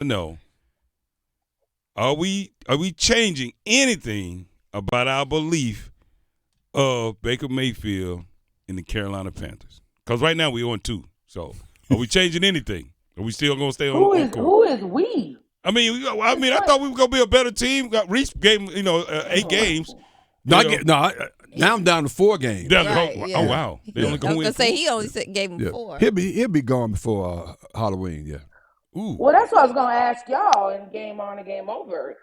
No. Are we changing anything about our belief of Baker Mayfield in the Carolina Panthers? Because right now we're on 2. So are we changing anything? Are we still gonna stay on course? Who is we? I thought we were gonna be a better team. Got Reese game, 8 games. Now I'm down to 4 games. Right, yeah. Oh wow! They only I gonna was win gonna say 4? he only gave him 4. He'll be gone before Halloween. Yeah. Ooh. Well, that's what I was gonna ask y'all in game on and game over.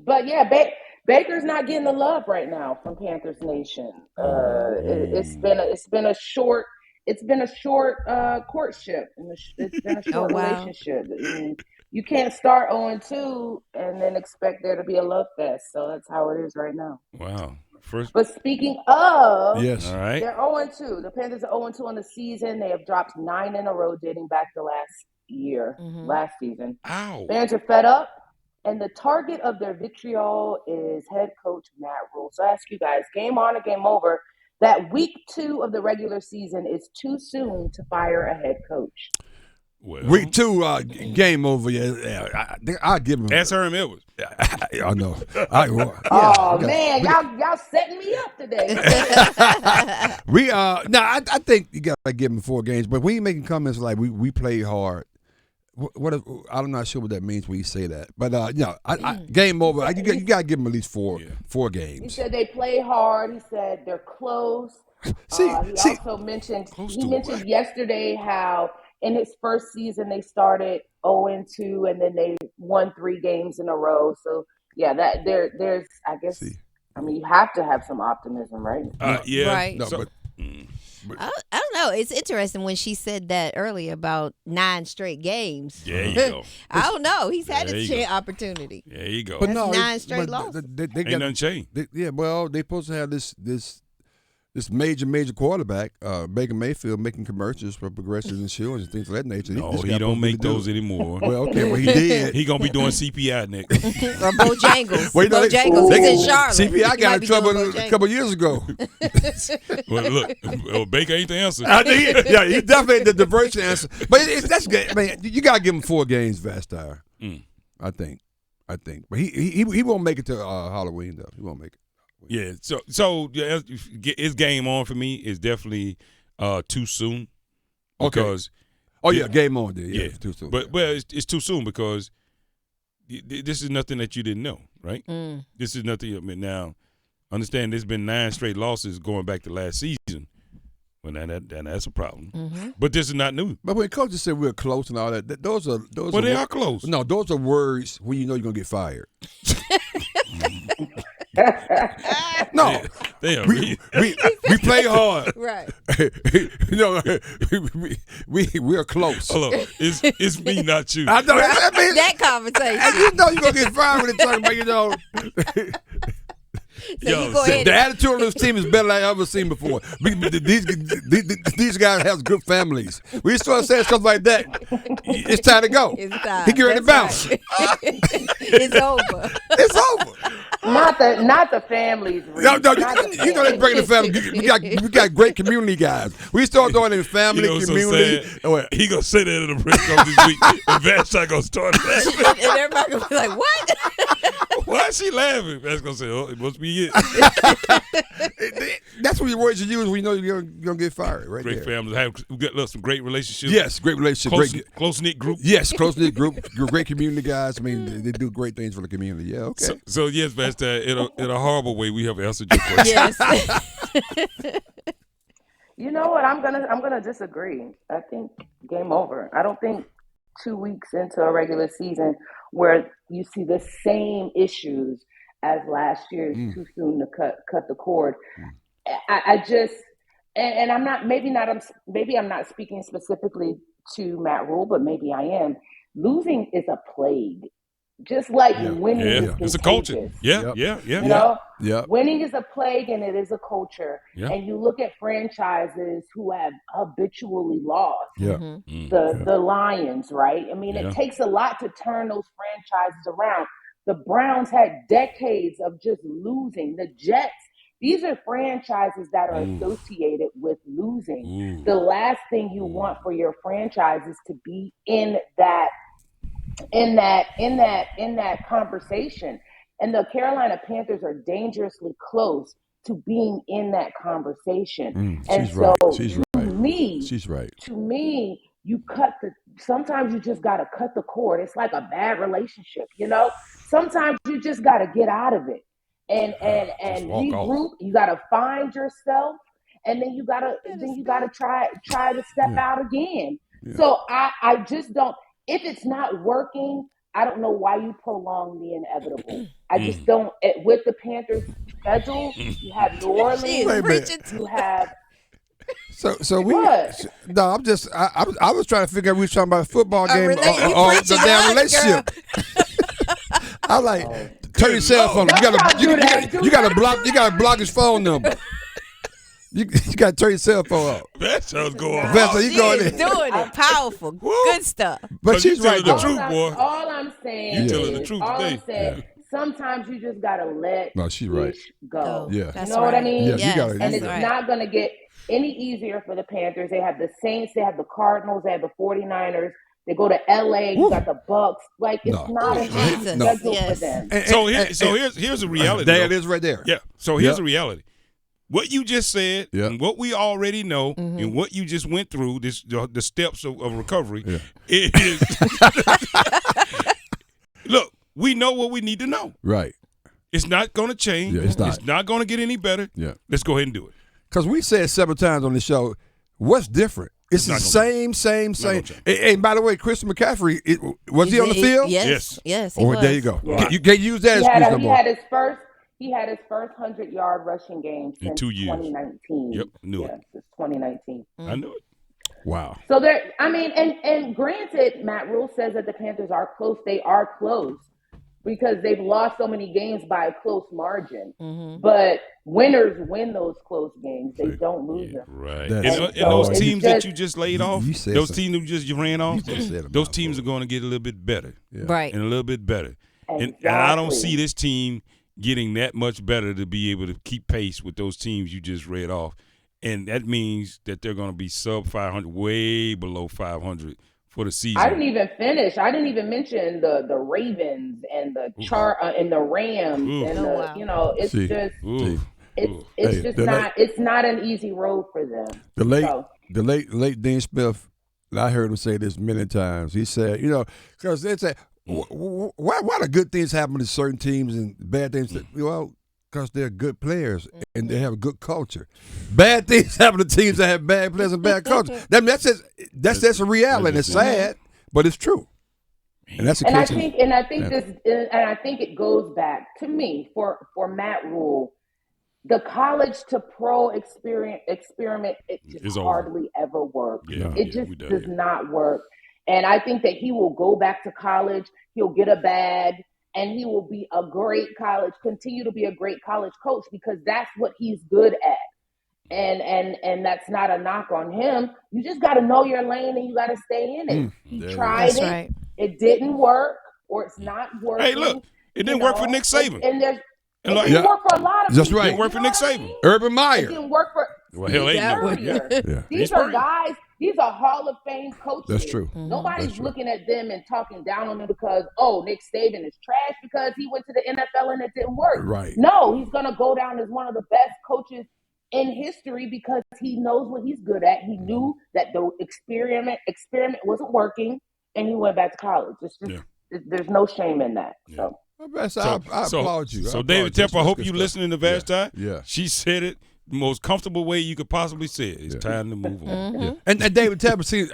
But yeah, Baker's not getting the love right now from Panthers Nation. It's been a short courtship, and it's been a short relationship. I mean, you can't start 0-2 and then expect there to be a love fest. So that's how it is right now. Wow. But speaking of, yes, all right, they're 0-2. The Panthers are 0-2 on the season. They have dropped 9 in a row dating back to last season. Ow. Fans are fed up, and the target of their vitriol is head coach Matt Rule. So I ask you guys, game on or game over, that week 2 of the regular season is too soon to fire a head coach. Well, week 2, game over. Yeah, I'll give him. That's Herm Edwards. I know. Man, y'all setting me up today. I think you got to give him 4 games. But when you making comments like we play hard, I'm not sure what that means when you say that. But game over. You got to give him at least 4 games. He said they play hard. He said they're close. He also mentioned yesterday how in his first season they started 0-2 and then they won 3 games in a row. So yeah, that there's I guess you have to have some optimism, right? Yeah. Right. No, I don't know. It's interesting when she said that earlier about 9 straight games. There you go. I don't know. He's had his opportunity. There you go. But That's 9 straight losses. Ain't nothing changed. Well, they're supposed to have this major quarterback, Baker Mayfield, making commercials for Progressive Insurance and things of that nature. No, he don't make those anymore. Well, okay, well he did. He gonna be doing CPI next. Or Bojangles. Well, Bojangles. He's in Charlotte. CPI got in trouble a couple years ago. Well, look, Baker ain't the answer. He definitely the diversion answer. But that's good. I mean, you got to give him 4 games, Vastar. I think. But he won't make it to Halloween though. He won't make it. Yeah, so his game on for me is definitely too soon. Because game on there. Yeah, too soon. But it's too soon because this is nothing that you didn't know, right? This is nothing. I mean, now understand there's been 9 straight losses going back to last season. Well, that's a problem. Mm-hmm. But this is not new. But when coaches say we're close and all that, those are they are close. No, those are words when you know you're gonna get fired. No, we play hard. Right. We are close. Hold on. It's me, not you. I know. I mean, That conversation. and you know you're gonna get fired when they're talking about the attitude on this team is better than I've ever seen before. These guys have good families. We start saying stuff like that. It's time to go. It's time. He get ready to bounce. Right. It's over. It's over. Not the families. No, you know they bring the family. We got great community guys. We start doing it in family, community. He gonna say that in the press conference this week, and Vashon gonna start laughing. And everybody gonna be like, "What?" Why is she laughing? Vashon gonna say, "Oh, it must be it." That's what the words you use when you know you're gonna get fired. Right. Great families. We got some great relationships. Yes, great relationship. Close knit group. Yes, close knit group. Great community guys. I mean, they do great things for the community. Yeah. Okay. So yes, Vashon, in a horrible way, we have answered your question. Yes. You know what? I'm gonna disagree. I think game over. I don't think 2 weeks into a regular season where you see the same issues as last year is too soon to cut the cord. I just and I'm not maybe I'm not speaking specifically to Matt Rule, but maybe I am. Losing is a plague. Just like winning is contagious. It's a culture. Yeah. You know? Yeah. Winning is a plague and it is a culture. Yeah. And you look at franchises who have habitually lost. Yeah. The Lions, right? I mean, it takes a lot to turn those franchises around. The Browns had decades of just losing. The Jets, these are franchises that are associated with losing. The last thing you want for your franchise is to be in that in that conversation. And the Carolina Panthers are dangerously close to being in that conversation. And She's so right. She's right. me, She's right. to me, sometimes you just got to cut the cord. It's like a bad relationship, Sometimes you just got to get out of it and regroup. You got to find yourself, and then you got to try to step out again. Yeah. So I just don't. If it's not working, I don't know why you prolong the inevitable. I just don't. With the Panthers' schedule, you have New Orleans. You have. So we. No, I'm just. I was trying to figure out we were talking about a football game or the damn relationship. I like turn your cell phone. You gotta block his phone number. You gotta turn your cell phone off. That sounds going on. That's you going in. Doing it, powerful, good stuff. But she's right though. The truth, boy. All I'm saying telling the truth today. Sometimes you just gotta let she's right. go. Yeah, you know what I mean? Yeah, you gotta. And it's not gonna get any easier for the Panthers. They have the Saints, they have the Cardinals, they have the 49ers. They go to LA, you got the Bucks. Like, it's not an easy schedule for them. Here's the reality. There it is right there. Yeah. So here's the reality. What you just said and what we already know and what you just went through, the steps of recovery, is look, we know what we need to know. Right. It's not going to change. Yeah, it's not going to get any better. Yeah. Let's go ahead and do it. Because we said several times on the show, what's different? It's the same. And by the way, Christian McCaffrey, was he on the field? Yes. He was. There you go. Yeah. You can't use that excuse no more. He had his first 100-yard rushing game since 2019. Yep, knew it. Since 2019. I knew it. Wow. So and granted, Matt Rule says that the Panthers are close. They are close because they've lost so many games by a close margin. But winners win those close games. They don't lose them. Right. And those teams that you just laid off, those teams that you ran off, those teams are going to get a little bit better. Yeah. Right. And a little bit better. Exactly. And I don't see this team getting that much better to be able to keep pace with those teams you just read off. And that means that they're going to be sub 500, way below 500 for the season. I didn't even finish. I didn't even mention the Ravens and the and the Rams and it's not an easy road for them. The late Dean Smith, I heard him say this many times. He said, because they say, why do good things happen to certain teams and bad things? Well, because they're good players and they have a good culture. Bad things happen to teams that have bad players and bad culture. That's just a reality. And it's sad, but it's true. And that's the case. And I think it goes back to me for Matt Rule. The college to pro experiment it just hardly ever works. It just does not work. And I think that he will go back to college. He'll get a bag, and he will be continue to be a great college coach because that's what he's good at. And that's not a knock on him. You just got to know your lane and you got to stay in it. He tried it. Right. It didn't work, or it's not working. Hey, look, it didn't work for Nick Saban. It didn't work for a lot of people. That's right. It didn't work for Nick Saban. Urban Meyer. It didn't work for These are guys. These are Hall of Fame coaches. That's true. Nobody's looking at them and talking down on them because, Nick Saban is trash because he went to the NFL and it didn't work. Right. No, he's going to go down as one of the best coaches in history because he knows what he's good at. He knew that the experiment wasn't working, and he went back to college. It's just, there's no shame in that. So. I applaud you. So David Tepper, I hope you're listening to Vashti. Yeah. She said it the most comfortable way you could possibly say it. It's time to move on. Yeah. And David Tepper, see,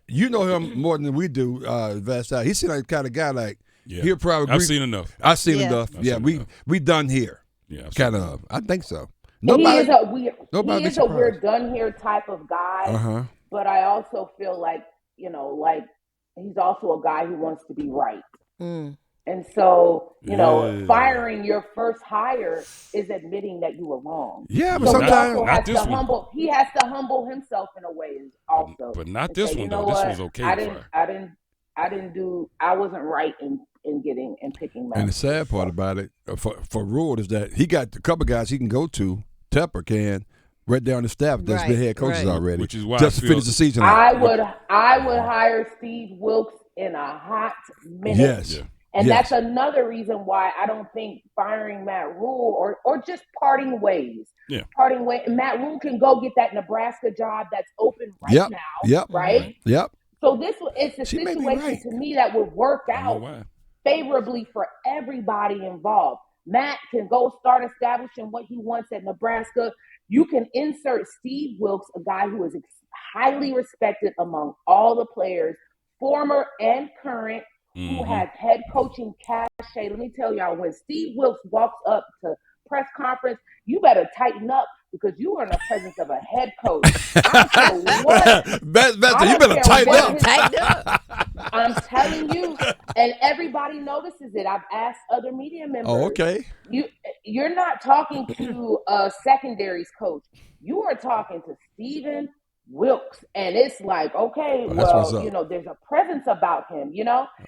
you know him more than we do, Vashti. He seems like the kind of guy like he'll probably. I've seen enough. I've seen enough. We done here. Yeah, kind of. I think so. He is a we're done here type of guy. But I also feel like he's also a guy who wants to be right. And so, firing your first hire is admitting that you were wrong. Yeah, but so sometimes he has to humble himself in a way also. But not this one though. This one's okay. I wasn't right in picking Matt. And the sad part about it for Rule is that he got a couple guys he can go to. Tepper can right down the staff that's been head coaches already, which is why just to finish the season. I would hire Steve Wilks in a hot minute. Yes. Yeah. And Yes. that's another reason why I don't think firing Matt Rule or just parting ways. Yeah. Parting ways. Matt Rule can go get that Nebraska job that's open right now. Yep. Right? Yep. So it's a She may be situation right. to me that would work I don't know out why. favorably for everybody involved. Matt can go start establishing what he wants at Nebraska. You can insert Steve Wilkes, a guy who is highly respected among all the players, former and current, who has head coaching cachet. Let me tell y'all, when Steve Wilkes walks up to press conference, you better tighten up because you are in the presence of a head coach. I don't care what. Bester, you better tighten up. I'm telling you, and everybody notices it. I've asked other media members. Oh, okay. You're not talking to a secondaries coach. You are talking to Stephen Wilkes, and it's like, okay, there's a presence about him,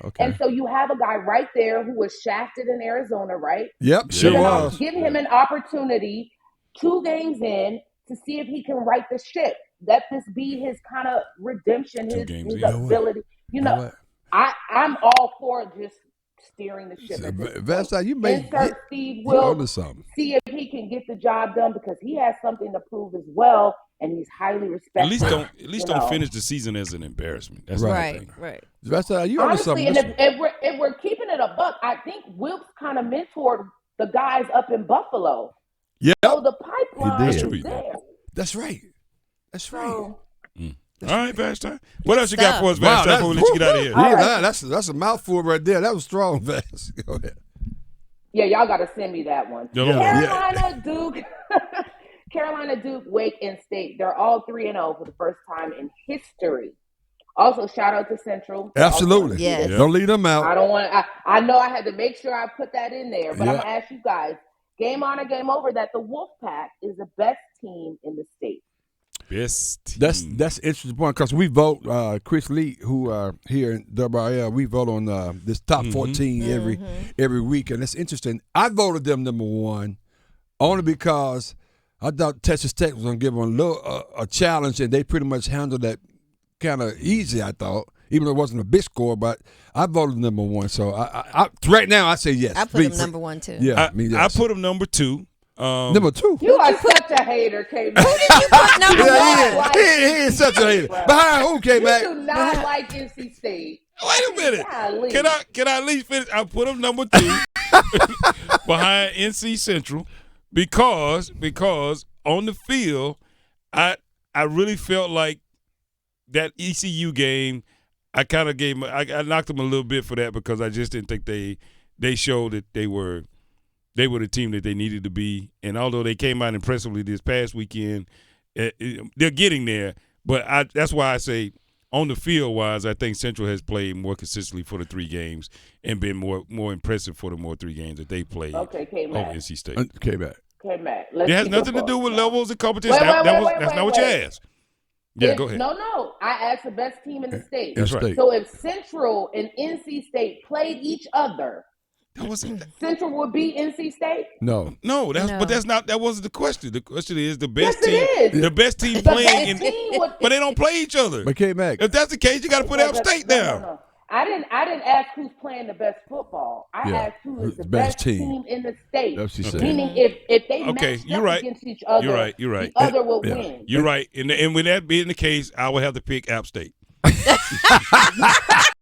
Okay. And so you have a guy right there who was shafted in Arizona, right? Yep, sure was. Give him an opportunity 2 games in to see if he can right the ship. Let this be his kind of redemption, his ability. I'm all for just steering the ship. Vesta, you may insert Steve Wilkes, see if he can get the job done because he has something to prove as well, and he's highly respected. At least don't finish the season as an embarrassment. That's right. Vesta, you honestly, onto something. And if we're keeping it a buck, I think Wilkes kind of mentored the guys up in Buffalo. Yeah. So the pipeline is there. That's right. So, all right, Vesta. What else you got for us, Vesta? Before we let you get out of here. Yeah, that's a mouthful right there. That was strong, Vesta. Go ahead. Yeah, y'all got to send me that one. Carolina, Duke. Carolina, Duke, Wake, and State. They're all 3-0 for the first time in history. Also, shout out to Central. Absolutely. Yes. Don't leave them out. I don't want. I know I had to make sure I put that in there, but I'm gonna ask you guys: game on or game over? That the Wolfpack is the best team in the state. Best team. That's an interesting point because we vote. Chris Lee, who here in WRL, we vote on this top 14 every week, and it's interesting. I voted them number 1 only because I thought Texas Tech was going to give them a challenge, and they pretty much handled that kind of easy, I thought, even though it wasn't a big score, but I voted number 1. So I right now I say yes. I put them number 1 too. Yeah, I put them number 2. Number 2. You are such a hater, K-Mac. Who did you put number 1? He is such a hater. Behind who, K-Mac? You do not like NC State. Wait a minute. Golly. Can I at least finish? I put them number 2 behind NC Central because on the field, I really felt like that ECU game. I kind of I knocked them a little bit for that because I just didn't think they showed that they were the team that they needed to be. And although they came out impressively this past weekend, they're getting there. But that's why I say on the field wise, I think Central has played more consistently for the 3 games and been more impressive for the 3 games that they played over NC State. K-Mac. It has nothing to do with levels of competition. That's not what you asked. Yeah, go ahead. No. I asked the best team in the state. That's right. So if Central and NC State played each other, Central would beat NC State? No. But that wasn't the question. The question is the best team. It is. The best team playing, but they don't play each other. But K-Mac. If that's the case, you got to put App State down. No. I didn't ask who's playing the best football. I asked who is the best team in the state. That's what she said. Meaning if they match up against each other, you're right. the other will win. You're right. And with that being the case, I would have to pick App State.